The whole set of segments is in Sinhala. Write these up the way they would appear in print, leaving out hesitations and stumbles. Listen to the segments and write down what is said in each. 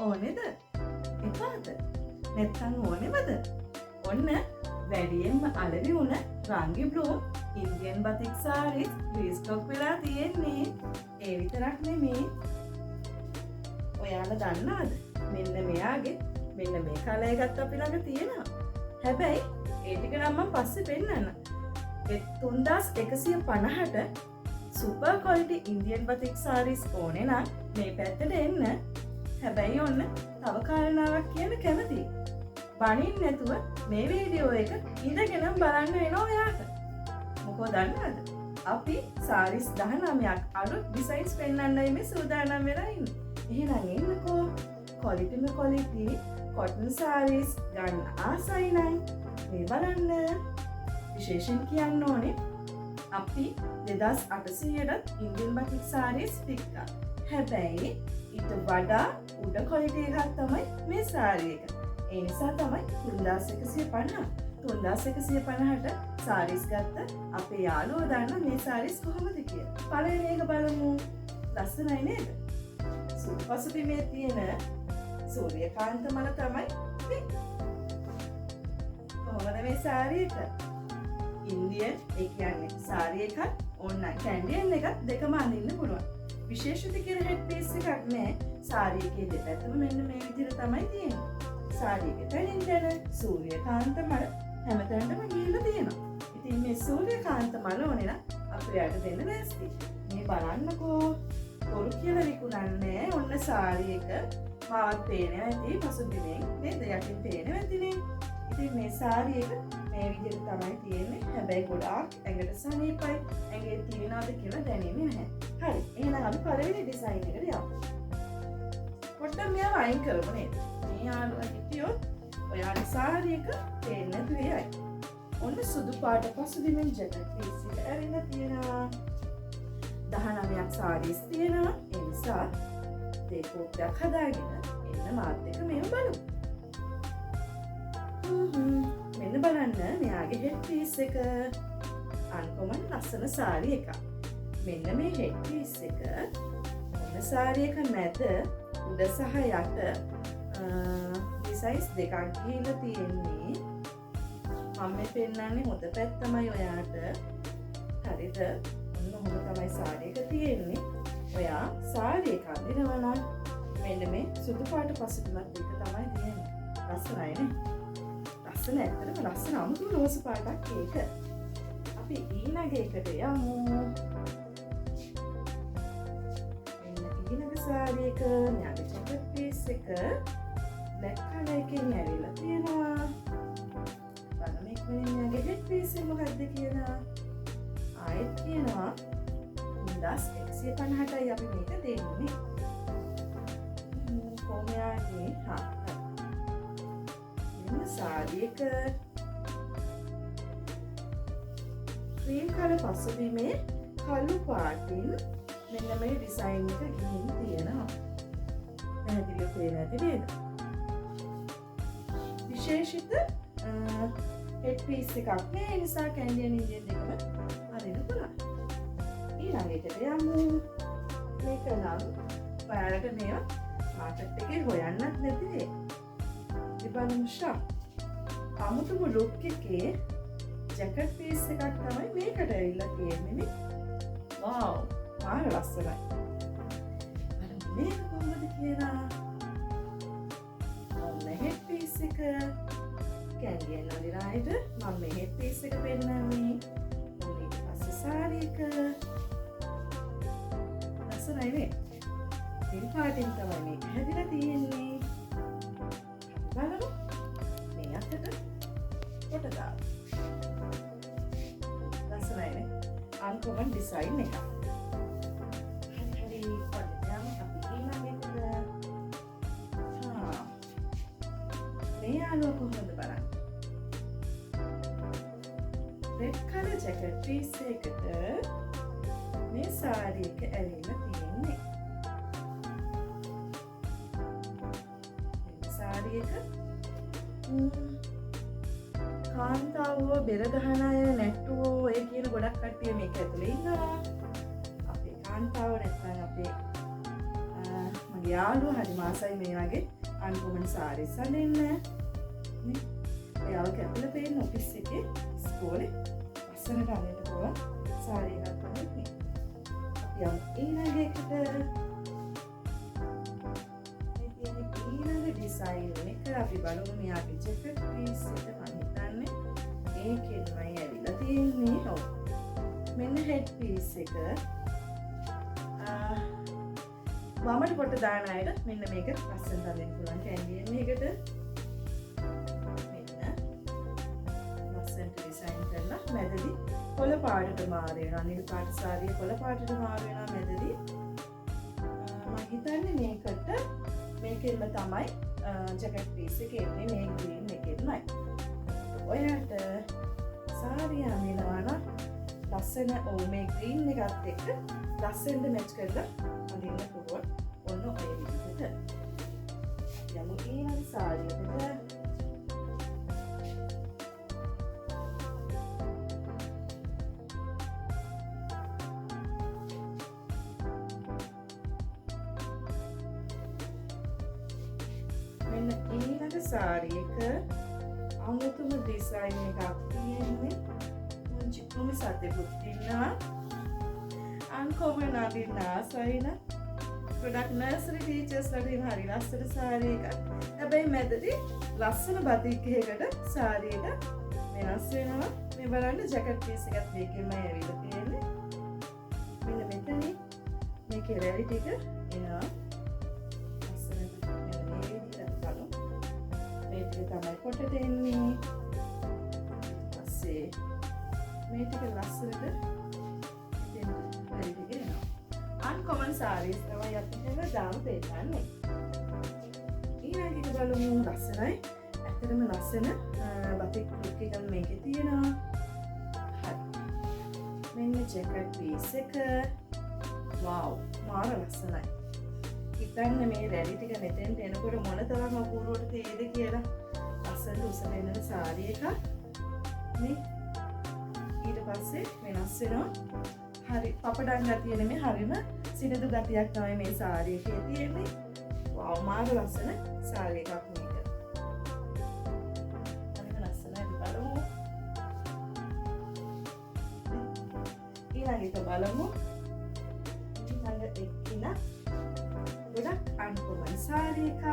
ඕනේද? එපාද? නැත්තම් ඕනෙවද? ඔන්න වැඩියෙන්ම අලවි වුණ රංගි බ්ලූ ඉන්දියන් බතික් සාරිස් රීස්ටොක් වෙලා තියෙන්නේ. ඒ විතරක් නෙමේ. ඔයාලා දන්නවද? මෙන්න මෙයාගේ මෙන්න මේ කලර් එකත් අපි ළඟ තියෙනවා. හැබැයි ඒ ටික නම් මම පස්සේ පෙන්නන්න. 3150ට super quality Indian batik saris ඕනේ නම් මේ පැත්තට එන්න. හැබැයි ඔන්න තව කාරණාවක් කියන්න කැමතියි. බනින් නැතුව මේ වීඩියෝ එක ඉඳගෙන බලන්න වෙනවා ඔයාට. මොකෝ දන්නවද? අපි සාරිස් 19ක් අලුත් ඩිසයින්ස් පෙන්වන්නයි මේ සූදානම් වෙලා ඉන්නේ. එහෙනම් එන්නකෝ. ක්වොලිටි කොටන් සාරිස් ගන්න ආසයි නම් මේ බලන්න. විශේෂයෙන් කියන්න ඕනේ අපි 2800ට ඉන්දියන් බතික් සාරිස් පික්කා. හැබැයි ඊට වඩා උඩ ක්වොලිටි එකක් තමයි මේ සාරි එක. ඒ නිසා තමයි 3150ට සාරිස් ගත්ත අපේ යාළුවෝ දන්න මේ සාරිස් කොහොමද කියලා. පළවෙනි එක බලමු. ලස්සනයි නේද? පසුබිමේ තියෙන සූර්යකාන්ත මල තමයි මේ. කොහොමද මේ සාරි එක? ඉන්දියන් ඒ කියන්නේ සාරි එකත් ඕන්න කැන්ඩියන් එකත් දෙකම අඳින්න පුළුවන්. විශේෂිත කියලා හෙඩ් පීස් එකක් නෑ. සාරි එකේ දෙපැත්තම මෙන්න මේ විදිහට තමයි තියෙන්නේ. සාරි එක තනින් දැන සූර්යකාන්ත මල හැමතැනටම ගිහිල්ලා තියෙනවා. ඉතින් මේ සූර්යකාන්ත මල ඕනේ නම් අපිට දෙන්න නැස්ති. මේ බලන්නකෝ. පොරු කියලා විකුණන්නේ ඔන්න සාරි එක මාත් පේනවා ඇති පසුබිමෙන් නේද? යටින් පේනවා ඇතිනේ. ඉතින් මේ සාරි එක මේ විදිහට තමයි තියෙන්නේ. හැබැයි ගොඩාක් ඇඟට සනීපයි. ඇඟේ තියනවාද කියලා දැනෙන්නේ නැහැ. හරි. එහෙනම් අපි පළවෙනි ඩිසයින් එකට යමු. පොඩ්ඩක් මෙයාව අයින් කරමු නේද? මේ යාළුවා හිටියොත් ඔයාගේ සාරි එක පේන්නේ නැතු වෙයි. ඔන්න සුදු පාට පසුබිමෙන් ජැකට් පීස් එක ඇරිලා තියෙනවා. 19ක් සාරිස් තියෙනවා. ඒ නිසා දෙකෝපයක් හදාගෙන එන්න මාත් එක්ක මේව බලමු. මෙන්න බලන්න මෙයාගේ හෙඩ් පීස් එක අන්කොමන් ලස්සන සාරි එකක්. මෙන්න මේ හෙඩ් පීස් එක ඔන්න සාරි එක මැද උඩ සහ යට ඩිසයින්ස් දෙකක් ගිහිල්ලා තියෙන්නේ. මම මේ පෙන්නන්නේ හොඳ පැත්තමයි ඔයාට. හරිද? ඔන්න හොඳ තමයි සාරි එක තියෙන්නේ. ඔයා සාරි එක අඳිනවා නම් මෙන්න මේ සුදු පාට පසුබිමත් එක තමයි තියෙන්නේ. ලස්සනයි නේ? ලස්සන ඇත්තටම ලස්සන අමුතු රෝස පාටක් ඒක. අපි ඊළඟ එකට යමු. මෙන්න ඊළඟ සාරි එක න්යාගේ ජැකට් පීස් එක බ්ලැක් කලර් එකෙන් ඇවිල්ලා තියෙනවා. බලමු ඉක්මනින් න්යාගේ හෙඩ් පීස් එක මොකක්ද කියලා. ආයෙත් කියනවා 3150ටයි අපි මේක දෙන්නේ. කොහොමයාගේ සාරි එක ක්‍රීම් කලර් පසුබිමේ කළු පාටින් මෙන්න මේ ඩිසයින් එක ගිහින් තියෙනවා. පැහැදිලිව පේන ඇති නේද? විශේෂිත හෙඩ් පීස් එකක් නේ. ඒ නිසා කැන්ඩියන් ඉන්දියන් දෙකම අරින්න පුළුවන්. ඊළඟ එකට යමු. මේක නම් ඔයාලට මේවා මාකට් එකේ හොයන්නත් නැති නේ. බලමු ෂා. අමුතුම ලුක් එකේ ජැකට් පීස් එකක් තමයි මේකට ඇවිල්ලා තියෙන්නේ නේ. වව්! මාර ලස්සනයි. බලමු මේක කොහොමද කියලා. ඔන්න හෙඩ් පීස් එක. කැන්ඩියන් වලින් ආයිද මම මේ හෙඩ් පීස් එක පෙන්නන්නේ. ඊට පස්සේ සාරි එක. ලස්සනයි නේ. ඉතින් පාටින් තමයි මේක හැදිලා තියෙන්නේ. බලමු මේ අතට කොට දාන්න. ලස්සනයි නේ? අන්කොමන් ඩිසයින් එක. හරි පොඩ්ඩක් අපි ඊළඟ එකට. මේ යාළුවා කොහොමද බලන්න? රෙඩ් කලර් ජැකට් පීස් එකට මේ සාරි එක ඇවිල්ලා තියෙන්නේ. සාරි එක කාන්තාවෝ බෙර ගහන අය නැට්ටුවෝ ඔය කියන ගොඩක් කට්ටිය මේක ඇතුලේ ඉන්නවා. අපේ කාන්තාව නැත්නම් අපේ මම මගේ යාළුවා හරි මාසයි මේ වගේ අන්කොමන් සාරීස් අඳින්න. නේ? ඔයාව කැපිලා පේන ඔෆිස් එකේ ඉස්කෝලේ ලස්සනට අඳින්න පුළුවන් සාරී එකක් තමයි මේ. අපි යමු ඊළඟ එකට. ඊළඟ ඩිසයින් එක අපි බලමු මෙයාගේ ජැකට් පීස් එක මම හිතන්නේ ඒකෙන්මයි ඇවිල්ලා තියෙන්නේ. ඔව්. මෙන්න හෙඩ් පීස් එක. වමට කොට දාන අයට මෙන්න මේක ලස්සනට අඳින්න පුළුවන් කැන්ඩියන් එකකට. මෙන්න ලස්සනට ඩිසයින් කරලා මැදදී කොළ පාටට මාරු වෙනවා. නිල් පාට සාරිය කොළ පාටට මාරු වෙනවා මැදදී. මම හිතන්නේ මේකට මේකෙන්ම තමයි ජැකට් පීස් එක එන්නේ මේ ග්‍රීන් එකෙන්මයි. ඔයාට සාරිය අඳිනවා නම් ලස්සන මේ ග්‍රීන් එකත් එක්ක ලස්සනට මැච් කරලා අඳින්න පුළුවන්. ඔන්න ඔය විදිහට. යමු ඊළඟ සාරියකට. මෙන්න ඊළඟ සාරියක අමුතුම ඩිසයින් එකක් තියෙන්නේ. මුංචි කුමි සතෙකුත් ඉන්නවා. අන්කොමන් අඳින්න ආසයි නම් ගොඩක් නර්සරි ටීචර්ස්ලාට ඉන්න හරි ලස්සන සාරි එකක්. හැබැයි මැදදී ලස්සන බතික් එකකට සාරි එක වෙනස් වෙනවා. මේ බලන්න ජැකට් පීස් එකත් මේකෙන්මයි ඇවිල්ලා තියෙන්නේ. මෙන්න මෙතනින් මේ කෙරැලි ටික එනවා. ලස්සනට මෙන්න මේ විදිහට බලමු. මේ ටික තමයි කොටට එන්නේ. ඊපස්සේ මේ ටික ලස්සනට අන්කොමන් සාරීස් තමයි අපි හැමදාම පෙන්නන්නේ. ඊළඟ එක බලමු. ලස්සනයි. ඇත්තටම ලස්සන බතික් லுක් එකක් මේකේ තියෙනවා. හරි. මෙන්න ජැකට් පීස් එක. වව්. මාර ලස්සනයි. හිතන්න මේ රැලි ටික මෙතෙන්ට එනකොට මොන තරම් අපූර්වට තේද කියලා. ලස්සන උස වෙනන සාරි එකක්. මේ ඊට පස්සේ වෙනස් වෙනවා. හරි පපඩම් ගතිය නෙමෙයි හරිම සිනිඳු ගතියක් තමයි මේ සාරිය එකේ තියෙන්නේ. වව් මාර ලස්සන සාරි එකක් මේක. හරිම ලස්සනයි බලමු. ඊළඟ එක බලමු. ඊළඟ එක්කින ගොඩක් අන්කොමන් සාරි එකක්.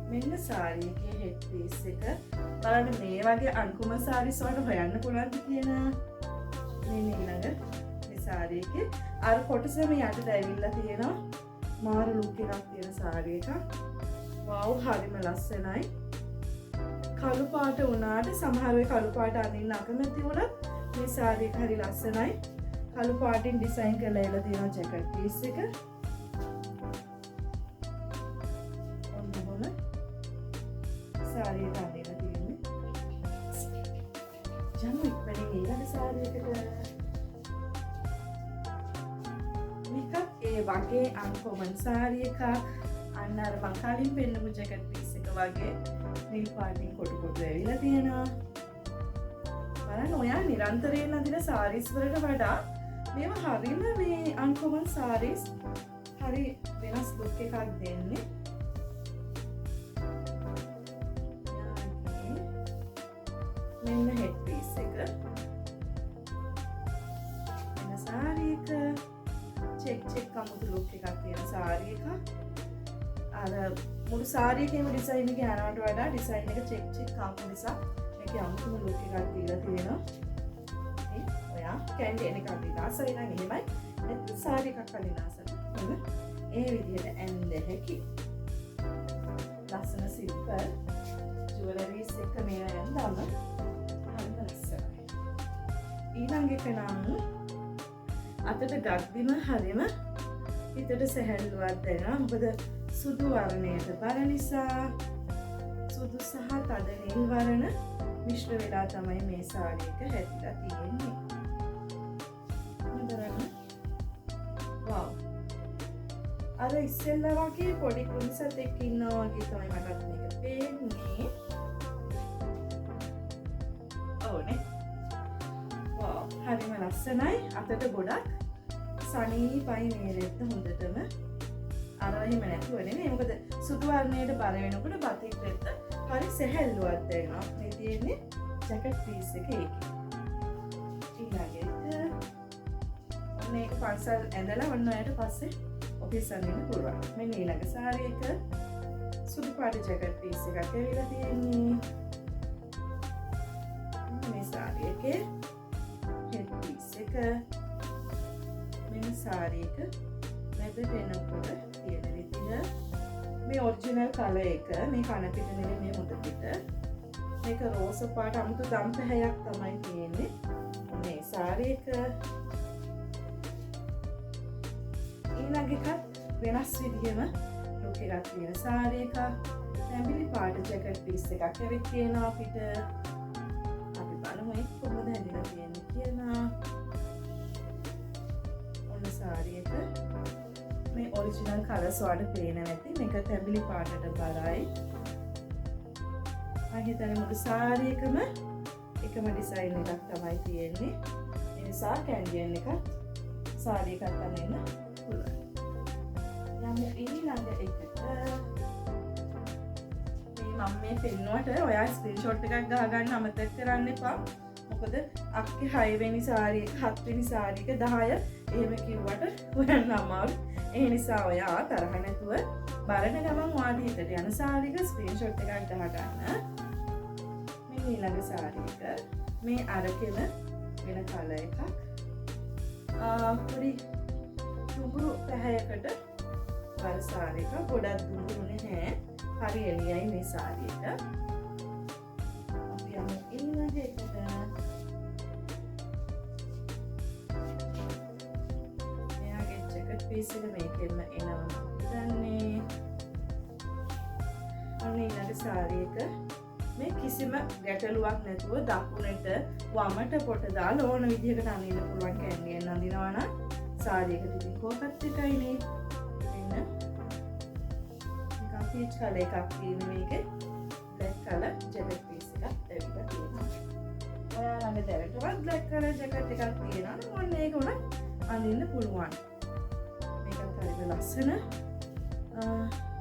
මෙන්න සාරි එකේ හෙඩ් පීස් එක. බලන්න මේ වගේ අන්කොමන් සාරීස් වලට හොයන්න පුළුවන්ද කියන. මෙන්න ඊළඟ මේ සාරි එකේ අර කොටසම යටට ඇවිල්ලා තියෙනවා. මාර ලුක් එකක් තියෙන සාරි එකක්. වව් හරිම ලස්සනයි. කළු පාට වුණාට සමහර වෙලාවට කළු පාට අඳින්න අකමැති වුණත් මේ සාරි එක හරි ලස්සනයි. කළු පාටින් ඩිසයින් කරලා එලා තියෙනවා ජැකට් පීස් එක. සාරි එක අඳින්න තියෙන්නේ. යමු ඉක්මනින් ඊළඟ සාරි එකට. මේක ඒ වගේ අන්කොමන් සාරි එකක්. අන්න අර මං කලින් පෙන්නපු ජැකට් පීස් එක වගේ නිල් පාටින් කොටු කොටු ඇවිල්ලා තියෙනවා. බලන්න ඔයා නිරන්තරයෙන් අඳින සාරීස් වලට වඩා මේවා හරිම මේ අන්කොමන් සාරීස් හරි වෙනස් ලුක් එකක් දෙන්නේ. මෙන්න හෙඩ් පීස් එක. මෙන්න සාරි එක. චෙක් අමුතු ලුක් එකක් තියෙන සාරි එක. අර මුළු සාරි එකේම ඩිසයින් එක යනවට වඩා ඩිසයින් එක චෙක් ආපු නිසා මේකේ අමුතුම ලුක් එකක් දීලා තියෙනවා. මේ ඔයා කැන්ඩියන් එකක් දිනාසයි නම් එහෙමයි. නැත්නම් සාරි එකක් අදිනාසන. මෙන්න ඒ විදිහට ඇඳ හැකි. ලස්සන සිල්පර් ජුවලරිස් එක මේ ඇඳාම ඊළඟ එක නම් අතට ගද්දිම හරිම හිතට සැහැල්ලුවක් දැනෙනවා. මොකද සුදු වර්ණයට බර නිසා සුදු සහ තද නිල් වර්ණ මිශ්‍ර වෙලා තමයි මේ සාරි එක හැදිලා තියෙන්නේ. හොඳට වව්. අර ඉස්සෙල්ලා වගේ පොඩි කුණුසතෙක් ඉන්නවා වගේ තමයි මටත් මේක පේන්නේ. ඕනේ. වව් හරිම ලස්සනයි. අතට ගොඩක් සනීපයි මේ රෙද්ද හොඳටම. අර එහෙම නැතුව නෙමෙයි. මොකද සුදු වර්ණයට බර වෙනකොට බතික් රෙද්ද හරි සැහැල්ලුවක් දැනෙනවා. මේ තියෙන්නේ ජැකට් පීස් එක ඒකේ. ඊළඟට මේක පන්සල් ඇඳලා ඔන්න ඔයාලට පස්සේ ඔෆිස් යන්න පුළුවන්. මේ ඊළඟ සාරි එක සුදු පාට ජැකට් පීස් එකක් ඇවිල්ලා තියෙන්නේ. මේ සාරි එකේ හෙඩ් පීස් එක මේ සාරි එක මැද වෙනකොට තියෙන විදිහ මේ ඔරිජිනල් කලර් එක මේ කන පිට නෙමෙයි මේ මුද පිට. මේක රෝස පාට අමුතු දම් පැහැයක් තමයි තියෙන්නේ. මේ සාරි එක ඊළඟ එකත් වෙනස් විදිහම ලුක් එකක් තියෙන සාරි එකක්. තැඹිලි පාට ජැකට් පීස් එකක් ඇවිත් තියෙනවා අපිට. අපි බලමු ඒක කොහොමද හැදිලා තියෙන්නේ කියලා. ඔන්න සාරි එක මේ ඔරිජිනල් කලර්ස් වලට පේන නැති මේක තැඹිලි පාටට බරයි. මම හිතන්නේ මුළු සාරි එකම එකම ඩිසයින් එකක් තමයි තියෙන්නේ. ඒ නිසා කැන්ඩියන් එකත් සාරි එකත් අඳින්න පුළුවන්. යමු ඊළඟ එකට. මම මේ පෙන්නුවට ඔයා ස්ක්‍රීන්ෂොට් එකක් ගහගන්න අමතක කරන්න එපා. මොකද අක්කේ 6 වෙනි සාරි එක 7 වෙනි සාරි එක 10 එහෙම කිව්වට හොයන්න අමාරුයි. ඒ නිසා ඔයා තරහ නැතුව බලන ගමන් ඔයාට හිතට යන සාරි එක ස්ක්‍රීන්ෂොට් එකක් ගහගන්න. මේ ඊළඟ සාරි එක මේ අරකෙම වෙන කලර් එකක්. පොඩි දුඹුරු පැහැයකට වල සාරි එක. ගොඩක් දුඹුරු නැහැ. හරි එළියයි මේ සාරි එක. අපි යමු ඊළඟ එකට. මෙයාගේ ජැකට් පීස් එක මේකෙන්ම එනවා දන්නේ. අන්න ඊළඟ සාරි එක මේ කිසිම ගැටලුවක් නැතුව දකුණට වමට පොට දාලා ඕන විදිහකට අඳින්න පුළුවන් කැන්ඩියෙන් අඳිනවා නම් සාරි එකට ඉතින් කෝකට් එකයිනේ. මෙන්න පීච් කලර් එකක් තියෙන මේකේ බ්ලැක් කලර් ජැකට් පීස් එකක් ඇවිල්ලා තියෙනවා. ඔයා ළඟ දැරටවත් බ්ලැක් කලර් ජැකට් එකක් තියෙනවා නම් ඔන්න ඒක උනත් අඳින්න පුළුවන්. මේකත් හරිම ලස්සන.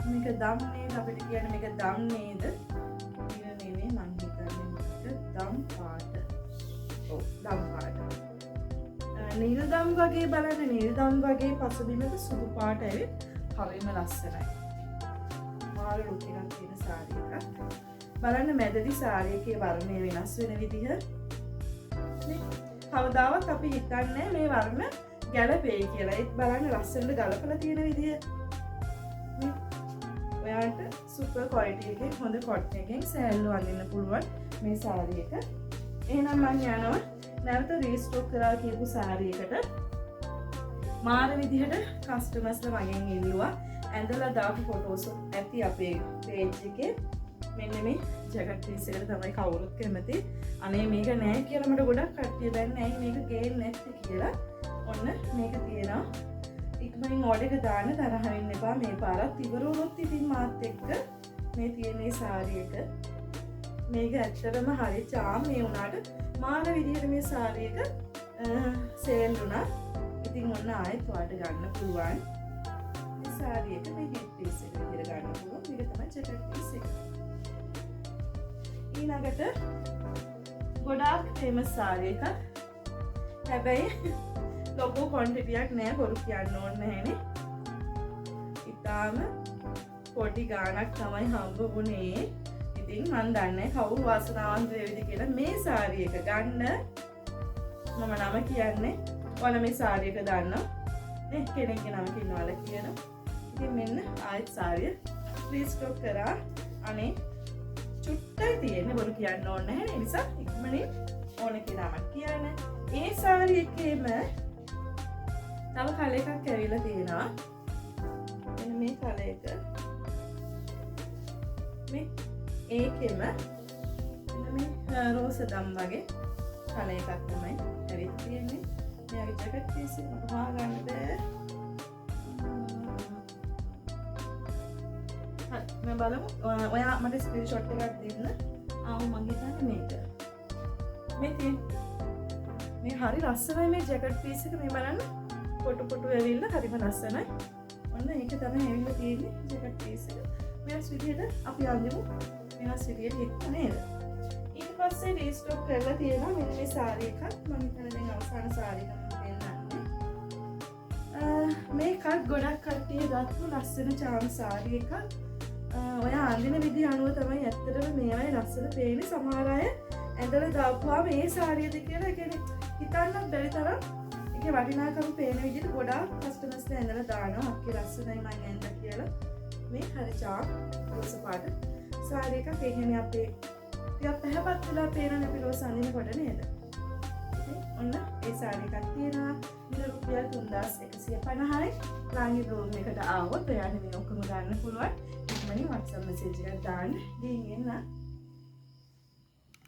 මේක දම් නේද අපිට කියන්නේ මේක දම් නේද? නෙමෙයි මං හිතන්නේ මේක දම් පාට. ඔව් දම් පාට. නිල් දම් වගේ බලන්න නිල් දම් වගේ පසුබිමක සුදු පාට ඇවිත් හරිම ලස්සනයි. මාළු ලුක් එකක් තියෙන සාරි එකක්. බලන්න මැදදි සාරි එකේ වර්ණය වෙනස් වෙන විදිහ. නේ කවදාවත් අපි හිතන්නේ මේ වර්ණ ගැළපෙයි කියලා. ඒත් බලන්න ලස්සනට ගලපලා තියෙන විදිහ. නේ ඔයාලට සුපර් ක්වොලිටි එකේ හොඳ කොටන් එකෙන් සෑල්ලු අඳින්න පුළුවන් මේ සාරි එක. එහෙනම් මම යනවා නැවත රීස්ටොක් කරලා කියපු සාරි එකට. මාර විදිහට කස්ටමර්ස්ලා මගෙන් ඉල්ලුවා ඇඳලා දාපු ෆොටෝස් ඇති අපේ පේජ් එකේ. මෙන්න මේ ජැකට් පීස් එකට තමයි කවුරුත් කැමති. අනේ මේක නෑ කියලා මට ගොඩක් කට්ටිය දැන්නේ ඇයි මේක ගේන්නේ නැත්තේ කියලා. ඔන්න මේක තියෙනවා. ඉක්මනින් ඕඩර් එක දාන්න තරහ වෙන්න එපා. මේ පාරත් ඉවර වුණොත් ඉතින් මාත් එක්ක මේ තියෙන මේ සාරි එක. මේක ඇත්තටම හරි චාම්. මේ උනාට මාන විදිහට මේ සාරි එක සේල් වුණා. ඉතින් ඔන්න ආයෙත් ඔයාලට ගන්න පුළුවන්. මේ සාරි එක මේ හෙඩ් පීස් එක විදිහට ගන්න පුළුවන්. මේක තමයි ජැකට් පීස් එක. ඊළඟට ගොඩාක් ෆේමස් සාරි එකක්. හැබැයි ලොකු ක්වොන්ටිටියක් නෑ, බොරු කියන්න ඕනේ නැහැනේ. ඉතාලම පොඩි ගාණක් තමයි හම්බ වුණේ. ඉතින් මන් දන්නේ කවුරු වාසනාවන්ත වේවිද කියලා මේ සාරි එක ගන්න. මම නම කියන්නේ ඔයාලා මේ සාරි එක දන්නවා නේ, කෙනෙක්ගේ නම කියනවාලා කියනවා. ඉතින් මෙන්න ආයෙත් සාරිය රීස්ටොක් කරා. අනේ චුට්ටයි තියෙන්නේ, බොරු කියන්න ඕනේ නැහැ. ඒ නිසා ඉක්මනින් ඕන කෙනාම කියන්න. ඒ සාරි එකේම තව කලර් එකක් ඇවිල්ලා තියෙනවා. මෙන්න මේ කලර් එක. මේ ඒකෙම මෙන්න මේ රෝස දම් වගේ කලර් එකක් තමයි ඇවිත් තියෙන්නේ. මෙයාගේ ජැකට් පීස් එක මට හොයාගන්න බෑ. හරි මම බලමු. ඔයා මට ස්ක්‍රීන්ෂොට් එකක් දෙන්න. මම හිතන්නේ මේක. මේ තියෙන මේ හරි ලස්සනයි මේ ජැකට් පීස් එක මේ බලන්න පොටු පොටු ඇවිල්ලා හරිම ලස්සනයි. ඔන්න ඒක තමයි ඇවිල්ලා තියෙන්නේ ජැකට් පීස් එක. වෙනස් විදිහට අපි අඳිමු. වෙනස් විදිහට එක්ක නේද? ඊට පස්සේ රීස්ටොක් කරලා තියෙනවා මෙන්න මේ සාරි එකක්. මම හිතන්නේ දැන් අවසාන සාරි එක මම පෙන්නන්නේ. මේකත් ගොඩක් කට්ටිය ගත්තු ලස්සන චාම් සාරි එකක්. ඔයා අඳින විදිහ අනුව තමයි ඇත්තටම මේවයි ලස්සන පේන්නේ. සමහර අය ඇඳලා දාපුවාම මේ සාරියද කියලා කියන්නේ හිතන්නත් බැරි තරම් ඒකේ වටිනාකම පේන විදිහට ගොඩාක් කස්ටමර්ස්ලා ඇඳලා දානවා. අක්කේ ලස්සනයි මම ඇඳලා කියලා. මේ හරි චාම් රෝස පාට සාරි එකක්. ඒ කියන්නේ අපේ ටිකක් පැහැපත් වෙලා පේන අපි රෝස අඳිනකොට නේද? ඔන්න ඒ සාරි එකක් තියෙනවා. මිල රුපියල් 3150යි. රාණි බ්ලෝග් එකට ආවොත් ඔයාලට මේ ඔක්කොම ගන්න පුළුවන්. ඉක්මනින් WhatsApp message එකක් දාන්න. ගිහින් එන්න.